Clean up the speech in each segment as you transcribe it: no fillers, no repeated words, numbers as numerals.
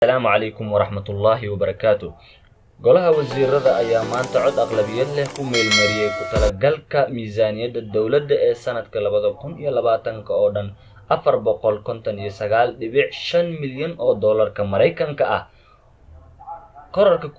السلام عليكم ورحمة الله وبركاته. golaha wasiirada ayaa maanta cod aqlabiyad leh ku meelmariyay ku talagalka miisaaniyadda dawladda ee sanadka 2020 oo dhan 459.5 milyan oo doolarka Mareykanka ah. korarka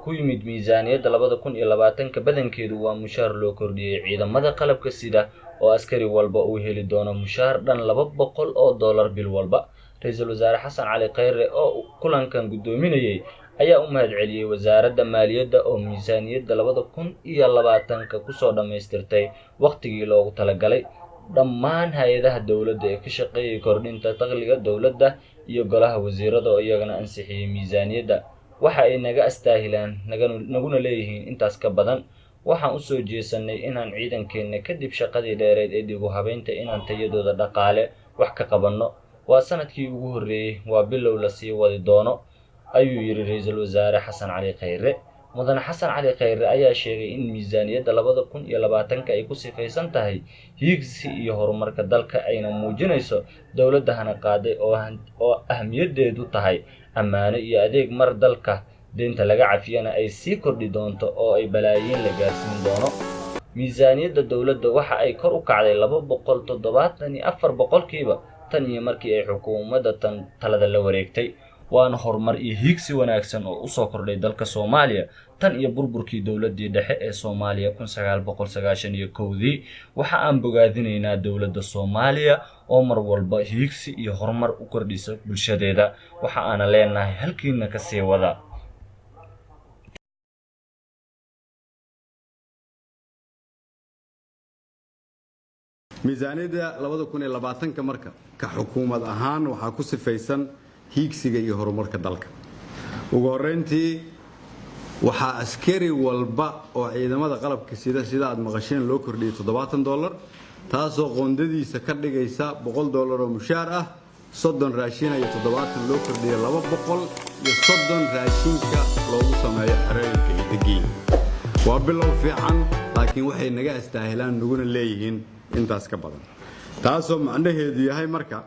ku yimid miisaaniyadda 2020 badankeedu waa mushaar loo kordhiyay ciidamada qalabka sida oo askari walba uu heli doono mushaar dhan 200 oo doolar bil walba. Ra'iisul Wasaare Xasan Cali Khayre oo kulankan gudoominayay ayaa u mahadceliyay wasaaradda maaliyadda oo miisaaniyadda 2020 ku soo dhameystirtay waqtigii loogu talagalay. dhammaan hay'adaha dawladda ee ka shaqeeyay kordhinta dakhliga dawladda iyo golaha wasiirada oo iyagana ansixiyay miisaaniyadda waxa ay naga astaahilaan naguna leeyihiin intaas ka badan. waxaan u soo jeesanay inaan ciidankeena kadib shaqadii dheereed ee dib u habeynta inaan tayadooda dhaqaale wax ka qabanno. waa sanadkii ugu horeeyay waa bilow la sii wadi doono ayuu yiri Ra'iisul Wasaare Xasan Cali Khayre. mudane Xasan Cali Khayre ayaa sheegay in miisaaniyadda 2020 ay ku sifaysan tahay hiigsi iyo horumarka dalka ayna muujinayso dawladda hana qaaday oo ahmiyadeedu tahay ammaano iyo adeeg mar dalka deynta laga cafiyana ay sii kordhi doonto oo ay balaayiin la gaarsiin doono. miisaaniyadda dawladda waxa ay kor u kacday 274% tan iyo markii ay xukuumadda talada la wareegtay. waana horumar iyo hiigsi wanaagsan oo u soo kordhay dalka Soomaaliya tan iyo burburkii dawladdii dhexe ee Soomaaliya 1991. waxa aan bogaadinaynaa dawladda Soomaaliya oo mar walba hiigsi iyo horumar u kordhisa bulshadeeda. waxa aan leenahay halkiina ka sii wada. miisaaniyadda 2020 marka ka xukuumad ahaan waxa ku sifaysan hiigsiga iyo horumarka dalka. ugu horeyntii waxa askari walba oo ciidamada qalabka sida aad maqasheen loo kordhiyay $70 taasoo qoondadiisa ka dhigaysa $100 oo mushaar ah, 30 raashin iyo 70 loo kordhiyay 200 iyo 30 raashinka loogu sameeyo xerooyinka iyo deegaan. waa bilow fiican laakiin waxay naga astaahilaan naguna leeyihiin intaas ka badan. taasoo macnaheedu yahay marka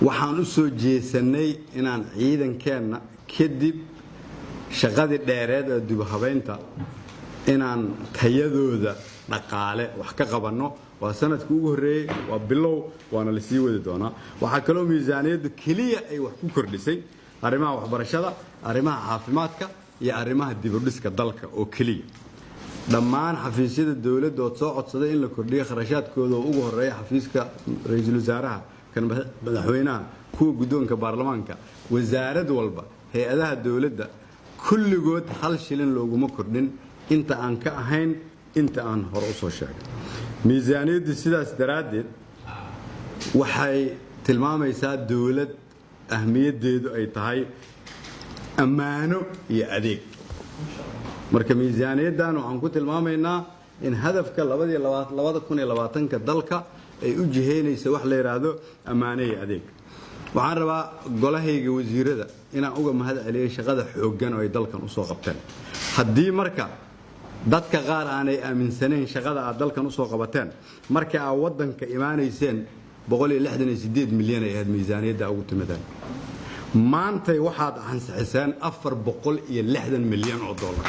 waxaan u soo jeesanay inaan ciidankeena kadib shaqadii dheereed ee dib u habeynta inaan tayadooda dhaqaale wax ka qabanno. waa sanadkii ugu horeeyay, waa bilow, waana la sii wadi doonaa. waxaa kaloo miisaaniyaddu kaliya ay wax ku kordhisay arrimaha waxbarashada, arrimaha caafimaadka iyo arrimaha dib u dhiska dalka oo kaliya. dhammaan xafiisyada dawladda oo soo codsaday in la kordhiyo kharashaadkooda oo ugu horeeya xafiiska ra'iisul wasaaraha kan madaxweynaha kuwa guddoonka baarlamaanka wasaarad walba hay'adaha dawladda kulligood hal shilin looguma kordhin inta aan ka ahayn inta aan hore u soo sheegay. miisaaniyaddu sidaas daraaddeed waxay tilmaamaysaa dawlad ahmiyadeedu ay tahay ammaano iyo adeeg. marka miisaaniyaddan waxaan ku tilmaamaynaa in hadafka 2020 dalka ay u jiheynayso wax la yiraahdo ammaano iyo adeeg. waxaan rabaa golahayga wasiirada inaan uga mahadceliyo shaqada xooggan oo ay dalkan u soo qabteen. haddii marka dadka qaar aanay aaminsanayn shaqada aad dalkan u soo qabateen markii aad wadanka imaanayseen 168 milyan ay ahayd miisaaniyadda ugu timaadeen. maanta waxaad ansixiseen 460 milyan oo doolar.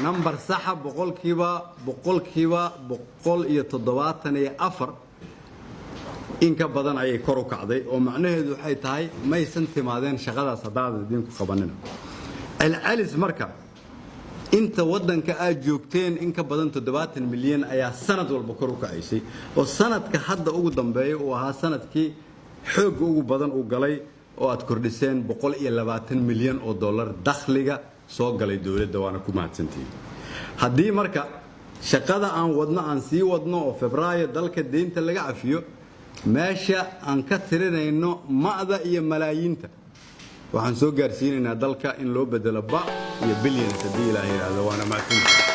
number saxa boqolkiiba 174 in ka badan ayay kor u kacday oo macnaheedu waxay tahay maysan timaadeen shaqadaas hadaad idinku qabanina. العلس marka inta wadanka aad joogteen in ka badan 70 milyan ayaa sanad walba kor u kacaysay oo sanadka hadda ugu dambeeyay oo ahaa sanadkii xoog ugu badan uu galay oo aad kordhiseen 120 milyan oo dollar dakhliga soo galay dawladda. waana ku mahadsantihiin. haddii marka shaqada aan wadno aan sii wadno oo Febraayo dalka deynta laga cafiyo meesha aan ka tirinayno maada iyo malaayiinta waxaan soo gaarsiinaynaa dalka in loo bedelo ba iyo bilyan hadii ilaahay yiraahdo. waana mahadsantihiin.